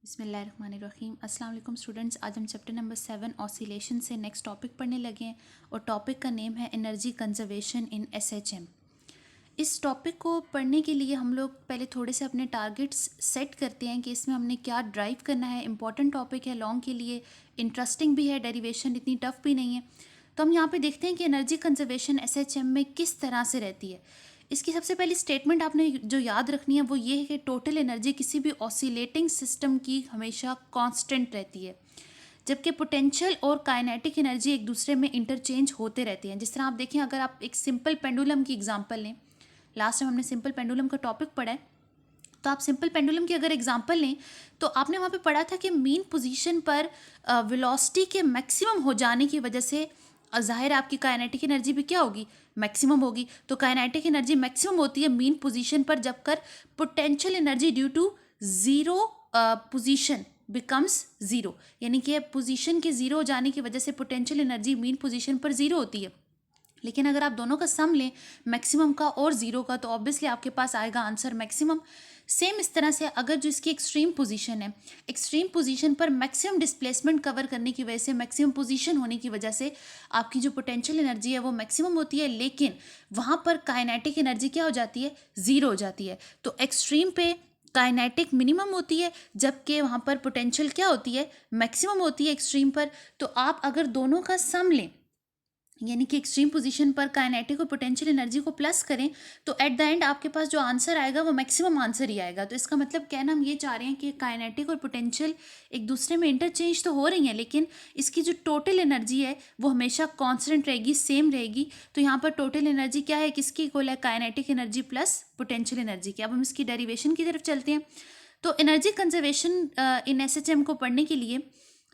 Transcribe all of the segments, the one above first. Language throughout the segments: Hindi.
बिस्मिल्लाहिर्रहमानिर्रहीम। अस्सलाम वालेकुम स्टूडेंट्स। आज हम चैप्टर नंबर 7 ऑसिलेशन से नेक्स्ट टॉपिक पढ़ने लगे हैं और टॉपिक का नेम है एनर्जी कंजर्वेशन इन एसएचएम। इस टॉपिक को पढ़ने के लिए हम लोग पहले थोड़े से अपने टारगेट्स सेट करते हैं कि इसमें हमने क्या ड्राइव करना है। इंपॉर्टेंट टॉपिक है, लॉन्ग के लिए इंटरेस्टिंग भी है, डेरिवेशन इतनी टफ भी नहीं है। तो हम यहाँ पे देखते हैं कि एनर्जी कंजर्वेशन एसएचएम में किस तरह से रहती है। इसकी सबसे पहली स्टेटमेंट आपने जो याद रखनी है वो ये है कि टोटल एनर्जी किसी भी ऑसिलेटिंग सिस्टम की हमेशा कांस्टेंट रहती है, जबकि पोटेंशियल और काइनेटिक एनर्जी एक दूसरे में इंटरचेंज होते रहते हैं। जिस तरह आप देखें, अगर आप एक सिंपल पेंडुलम की एग्जांपल लें, लास्ट टाइम हमने सिंपल पेंडुलम का टॉपिक पढ़ा है, तो आप सिंपल पेंडुलम की अगर एग्जांपल लें तो आपने वहाँ पे पढ़ा था कि मीन पोजीशन पर वेलोसिटी के मैक्सिमम हो जाने की वजह से ज़ाहिर है आपकी काइनेटिक एनर्जी भी क्या होगी, मैक्सिमम होगी। तो काइनेटिक एनर्जी मैक्सिमम होती है मीन पोजीशन पर, जबकर potential energy due to zero position becomes zero, यानी कि पोजीशन के ज़ीरो हो जाने की वजह से पोटेंशियल एनर्जी मीन पोजीशन पर ज़ीरो होती है। लेकिन अगर आप दोनों का सम लें, मैक्सिमम का और ज़ीरो का, तो ऑब्वियसली आपके पास आएगा आंसर मैक्सिमम। सेम इस तरह से अगर जो इसकी एक्सट्रीम पोजीशन है, एक्सट्रीम पोजीशन पर मैक्सिमम डिस्प्लेसमेंट कवर करने की वजह से, मैक्सिमम पोजीशन होने की वजह से आपकी जो पोटेंशियल एनर्जी है वो मैक्सिमम होती है, लेकिन वहाँ पर काइनेटिक एनर्जी क्या हो जाती है, ज़ीरो हो जाती है। तो एक्सट्रीम पे काइनेटिक मिनिमम होती है, जबकि वहाँ पर पोटेंशियल क्या होती है, मैक्सिमम होती है एक्सट्रीम पर। तो आप अगर दोनों का सम लें, यानी कि एक्सट्रीम पोजीशन पर काइनेटिक और पोटेंशियल एनर्जी को प्लस करें, तो एट द एंड आपके पास जो आंसर आएगा वो मैक्सिमम आंसर ही आएगा। तो इसका मतलब कहना हम ये चाह रहे हैं कि काइनेटिक और पोटेंशियल एक दूसरे में इंटरचेंज तो हो रही हैं, लेकिन इसकी जो टोटल एनर्जी है वो हमेशा कांस्टेंट रहेगी, सेम रहेगी। तो यहाँ पर टोटल एनर्जी क्या है, किसकी इक्वल है, kinetic energy plus potential energy की। अब हम इसकी डेरिवेशन की तरफ चलते हैं। तो एनर्जी कंजर्वेशन इन एसएचएम को पढ़ने के लिए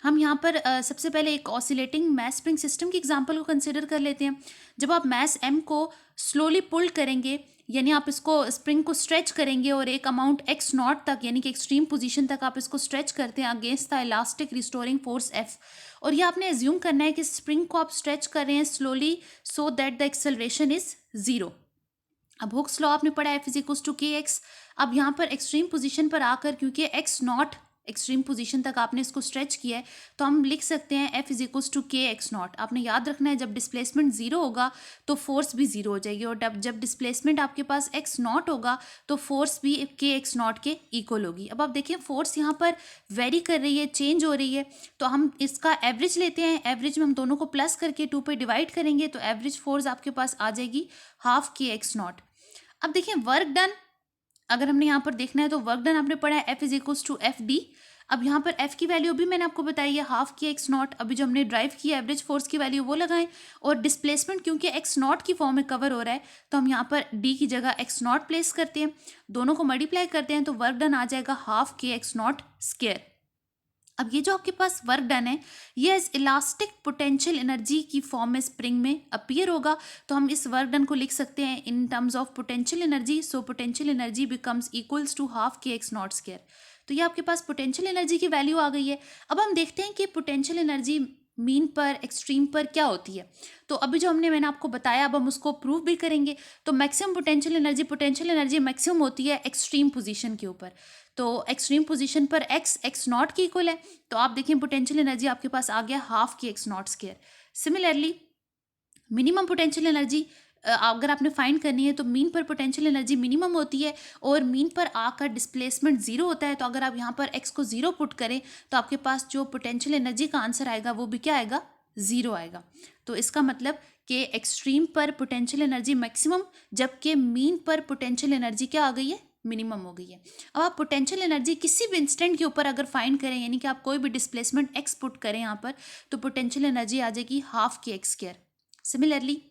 हम यहाँ पर सबसे पहले एक ऑसिलेटिंग मैस स्प्रिंग सिस्टम की एग्जांपल को कंसिडर कर लेते हैं। जब आप मैस एम को स्लोली पुल करेंगे, यानी आप इसको स्प्रिंग को स्ट्रेच करेंगे और एक अमाउंट एक्स नॉट तक, यानी कि एक्सट्रीम पोजीशन तक आप इसको स्ट्रेच करते हैं against the elastic restoring force F, और ये आपने एज्यूम करना है कि स्प्रिंग को आप स्ट्रेच कर रहे हैं slowly so that the acceleration is zero. अब हुक्स लॉ आपने पढ़ा, एफ इज इक्वल्स टू के एक्स। अब यहाँ पर एक्सट्रीम पोजीशन पर आकर, क्योंकि एक्स नॉट एक्सट्रीम पोजीशन तक आपने इसको स्ट्रेच किया है, तो हम लिख सकते हैं एफ इज इक्वल्स टू के एक्स नॉट। आपने याद रखना है जब डिस्प्लेसमेंट जीरो होगा तो फोर्स भी जीरो हो जाएगी, और जब डिस्प्लेसमेंट आपके पास एक्स नॉट होगा तो फोर्स भी के एक्स नॉट के इक्वल होगी। अब आप देखिए फोर्स यहाँ पर वेरी कर रही है, चेंज हो रही है, तो हम इसका एवरेज लेते हैं। एवरेज में हम दोनों को प्लस करके 2 पे डिवाइड करेंगे, तो एवरेज फोर्स आपके पास आ जाएगी हाफ के एक्स नॉट। अब देखिए वर्क डन, अगर हमने यहाँ पर देखना है तो वर्क डन आपने पढ़ा है F is equals to F D. अब यहाँ पर एफ की वैल्यू भी मैंने आपको बताई है हाफ की एक्स नॉट। अभी जो हमने ड्राइव किया एवरेज फोर्स की वैल्यू वो लगाएं, और डिस्प्लेसमेंट क्योंकि एक्स नॉट की फॉर्म में कवर हो रहा है तो हम यहाँ पर डी की जगह एक्स नॉट प्लेस करते हैं, दोनों को मल्टीप्लाई करते हैं, तो वर्क डन आ जाएगा half K X naught square. अब ये जो आपके पास वर्क डन है ये इस इलास्टिक पोटेंशियल एनर्जी की फॉर्म में स्प्रिंग में अपीयर होगा, तो हम इस वर्क डन को लिख सकते हैं in terms of potential energy. So potential energy becomes equals to half K X naught square. तो ये आपके पास पोटेंशियल एनर्जी की वैल्यू आ गई है। अब हम देखते हैं कि पोटेंशियल एनर्जी मीन पर, एक्सट्रीम पर क्या होती है। तो अभी जो मैंने आपको बताया, अब हम उसको प्रूव भी करेंगे। तो मैक्सिमम पोटेंशियल एनर्जी मैक्सिमम होती है एक्सट्रीम पोजीशन के ऊपर। तो एक्सट्रीम पोजीशन पर एक्स नॉट की इक्वल है, तो आप देखें पोटेंशियल एनर्जी आपके पास आ गया हाफ की x naught square. Similarly minimum potential energy अगर आपने फाइंड करनी है तो मीन पर पोटेंशियल एनर्जी मिनिमम होती है और मीन पर आकर डिस्प्लेसमेंट जीरो होता है। तो अगर आप यहाँ पर एक्स को जीरो पुट करें तो आपके पास जो पोटेंशियल एनर्जी का आंसर आएगा वो भी क्या आएगा, जीरो आएगा। तो इसका मतलब कि एक्सट्रीम पर पोटेंशियल एनर्जी मैक्सिमम, जबकि मीन पर पोटेंशियल एनर्जी क्या आ गई है, मिनिमम हो गई है। अब आप पोटेंशियल एनर्जी किसी भी इंस्टेंट के ऊपर अगर फाइंड करें, यानी कि आप कोई भी डिस्प्लेसमेंट एक्स पुट करें यहाँ पर, तो पोटेंशियल एनर्जी आ जाएगी half K x square. Similarly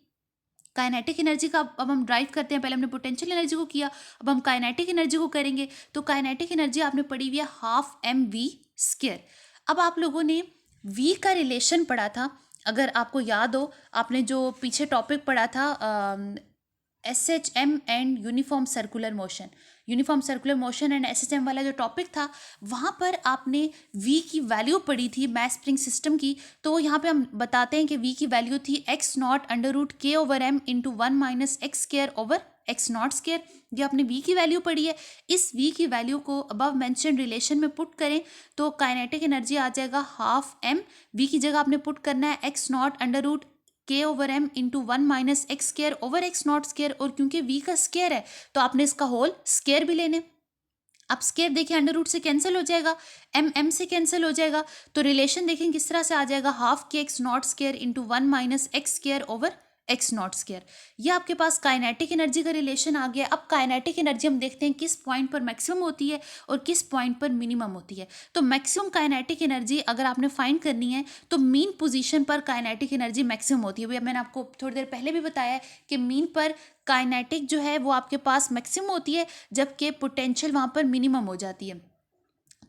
kinetic energy का अब हम ड्राइव करते हैं। पहले हमने पोटेंशियल एनर्जी को किया, अब हम काइनेटिक एनर्जी को करेंगे। तो काइनेटिक एनर्जी आपने पढ़ी हुई है हाफ एम वी स्क्वायर। अब आप लोगों ने वी का रिलेशन पढ़ा था, अगर आपको याद हो, आपने जो पीछे टॉपिक पढ़ा था SHM and uniform circular motion and SHM वाला जो टॉपिक था, वहाँ पर आपने V की वैल्यू पढ़ी थी मैस स्प्रिंग सिस्टम की। तो यहाँ पे हम बताते हैं कि V की वैल्यू थी X naught under root K over M into 1 minus X square over X naught square. ये आपने v की वैल्यू पढ़ी है। इस v की वैल्यू को अबव मेंशन रिलेशन में पुट करें तो काइनेटिक एनर्जी आ जाएगा हाफ m। v की जगह आपने पुट करना है X naught under root k over m into 1 minus X square over X naught square, और क्योंकि v का स्क्वायर है तो आपने इसका होल स्क्वायर भी लेने। अब स्क्वायर देखिए अंडर रूट से कैंसिल हो जाएगा, m से कैंसिल हो जाएगा, तो रिलेशन देखें किस तरह से आ जाएगा, half K X naught square into 1 minus X square over X naught square. ये आपके पास काइनेटिक एनर्जी का रिलेशन आ गया। अब काइनेटिक एनर्जी हम देखते हैं किस पॉइंट पर मैक्सिमम होती है और किस पॉइंट पर मिनिमम होती है। तो मैक्सिमम काइनेटिक एनर्जी अगर आपने फाइंड करनी है तो मीन पोजीशन पर काइनेटिक एनर्जी मैक्सिमम होती है। भैया मैंने आपको थोड़ी देर पहले भी बताया है कि मीन पर काइनेटिक जो है वो आपके पास मैक्सिमम होती है, जबकि पोटेंशियल वहाँ पर मिनिमम हो जाती है।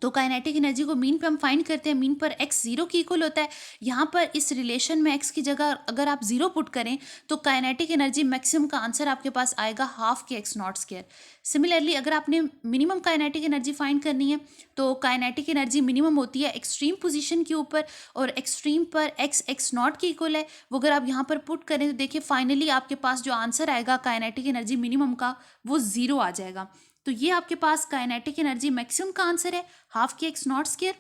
तो काइनेटिक एनर्जी को मीन पे हम फाइंड करते हैं, मीन पर x 0 की इक्वल होता है। यहाँ पर इस रिलेशन में x की जगह अगर आप 0 पुट करें तो काइनेटिक एनर्जी मैक्सिमम का आंसर आपके पास आएगा half K X naught square. Similarly अगर आपने मिनिमम काइनेटिक एनर्जी फाइंड करनी है तो काइनेटिक एनर्जी मिनिमम होती है एक्सट्रीम पोजीशन के ऊपर, और एक्सट्रीम पर x नॉट की इक्वल है। वो अगर आप यहाँ पर पुट करें तो देखिए फाइनली आपके पास जो आंसर आएगा काइनेटिक एनर्जी मिनिमम का वो 0 आ जाएगा। तो ये आपके पास काइनेटिक एनर्जी मैक्सिमम का आंसर है half K X naught square.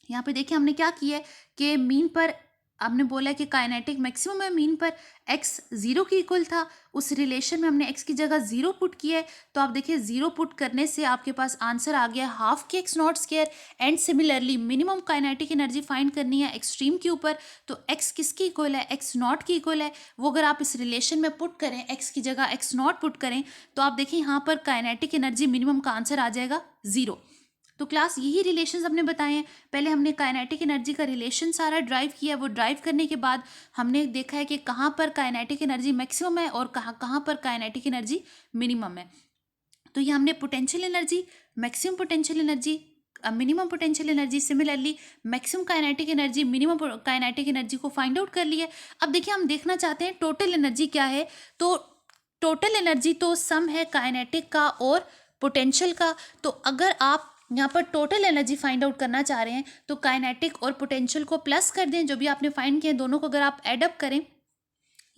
यहाँ पे देखिए हमने क्या किया है कि मीन पर हमने बोला कि काइनेटिक मैक्सिमम है, मीन पर x 0 की इक्वल था, उस रिलेशन में हमने x की जगह 0 पुट किया है। तो आप देखिए 0 पुट करने से आपके पास आंसर आ गया half K X naught square. And similarly minimum kinetic energy find करनी है एक्सट्रीम के ऊपर, तो x किसकी इक्वल है, x नॉट की इक्वल है। वो अगर आप इस रिलेशन में पुट करें, x की जगह x नॉट पुट करें तो आप देखिए यहाँ पर काइनेटिक एनर्जी मिनिमम का आंसर आ जाएगा 0। तो क्लास यही रिलेशंस हमने बताए हैं। पहले हमने काइनेटिक एनर्जी का रिलेशन सारा ड्राइव किया, वो ड्राइव करने के बाद हमने देखा है कि कहाँ पर काइनेटिक एनर्जी मैक्सिमम है और कहाँ पर काइनेटिक एनर्जी मिनिमम है। तो ये हमने potential energy, maximum potential energy, minimum potential energy, similarly maximum kinetic energy, minimum kinetic energy को फाइंड आउट कर लिया। अब देखिए हम देखना चाहते हैं टोटल एनर्जी क्या है। तो टोटल एनर्जी तो सम है काइनेटिक का और पोटेंशियल का। तो अगर आप यहाँ पर टोटल एनर्जी फाइंड आउट करना चाह रहे हैं तो काइनेटिक और पोटेंशियल को प्लस कर दें, जो भी आपने फाइंड किए दोनों को अगर आप एडअप करें,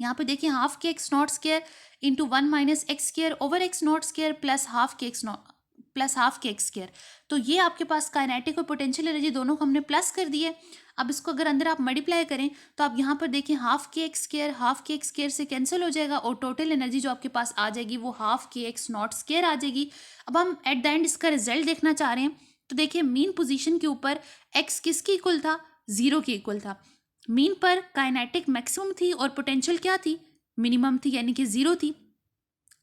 यहाँ पे देखिए half K X naught square into 1 minus X square over X naught square plus half K x square. तो ये आपके पास काइनेटिक और पोटेंशियल एनर्जी दोनों को हमने प्लस कर दिए। अब इसको अगर अंदर आप मल्टीप्लाई करें तो आप यहाँ पर देखिए हाफ के एक्स स्क्वायर से कैंसिल हो जाएगा और टोटल एनर्जी जो आपके पास आ जाएगी वो half K X naught square आ जाएगी। अब हम एट द एंड इसका रिजल्ट देखना चाह रहे हैं। तो देखिए मीन पोजीशन के ऊपर x किसकी इक्वल था, 0 की इक्वल था। मीन पर काइनेटिक मैक्सिमम थी और पोटेंशियल क्या थी, मिनिमम थी, यानी कि 0 थी।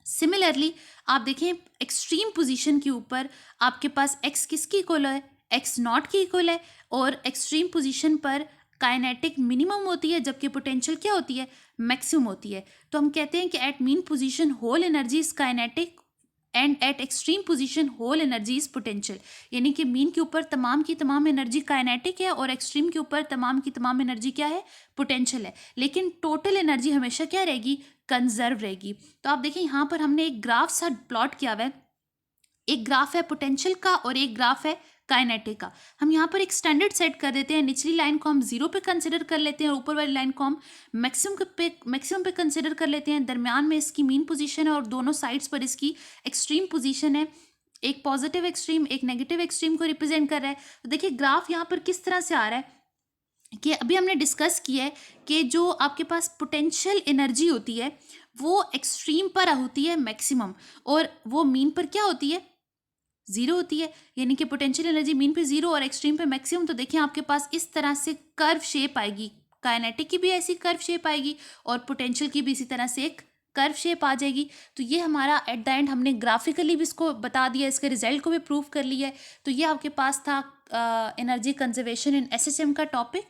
सिमिलरली आप देखें एक्सट्रीम पोजीशन के ऊपर आपके पास x किसकी इक्वल है, x नॉट की इक्वल है, और एक्सट्रीम पोजीशन पर काइनेटिक मिनिमम होती है जबकि पोटेंशियल क्या होती है, मैक्सिमम होती है। तो हम कहते हैं कि at mean position whole energy is kinetic and at extreme position whole energy is potential. यानी कि मीन के ऊपर तमाम की तमाम एनर्जी काइनेटिक है और एक्सट्रीम के ऊपर तमाम की तमाम एनर्जी क्या है, पोटेंशियल है। लेकिन टोटल एनर्जी हमेशा क्या रहेगी, कंजर्व रहेगी। तो आप देखिए यहाँ पर हमने एक ग्राफ सा प्लॉट किया हुआ है, एक ग्राफ है पोटेंशियल का और एक ग्राफ है काइनेटिक का। हम यहाँ पर एक स्टैंडर्ड सेट कर देते हैं, निचली लाइन को हम 0 पे कंसिडर कर लेते हैं और ऊपर वाली लाइन को हम मैक्सिमम पे कंसिडर कर लेते हैं। दरमियान में इसकी मीन पोजीशन है और दोनों साइड्स पर इसकी एक्सट्रीम पोजीशन है। एक पॉजिटिव एक्सट्रीम एक नेगेटिव एक्सट्रीम को रिप्रेजेंट कर रहा है। तो देखिए ग्राफ यहाँ पर किस तरह से आ रहा है कि अभी हमने डिस्कस किया है कि जो आपके पास पोटेंशियल एनर्जी होती है वो एक्सट्रीम पर होती है मैक्सिमम, और वो मीन पर क्या होती है, 0 होती है। यानी कि पोटेंशियल एनर्जी मीन पे 0 और एक्सट्रीम पे मैक्सिमम। तो देखिए आपके पास इस तरह से कर्व शेप आएगी, काइनेटिक की भी ऐसी कर्व शेप आएगी और पोटेंशियल की भी इसी तरह से एक कर्व शेप आ जाएगी। तो ये हमारा एट द एंड हमने ग्राफिकली भी इसको बता दिया, इसके रिजल्ट को भी प्रूव कर लिया है। तो ये आपके पास था एनर्जी कंजर्वेशन इन एसएचएम का टॉपिक।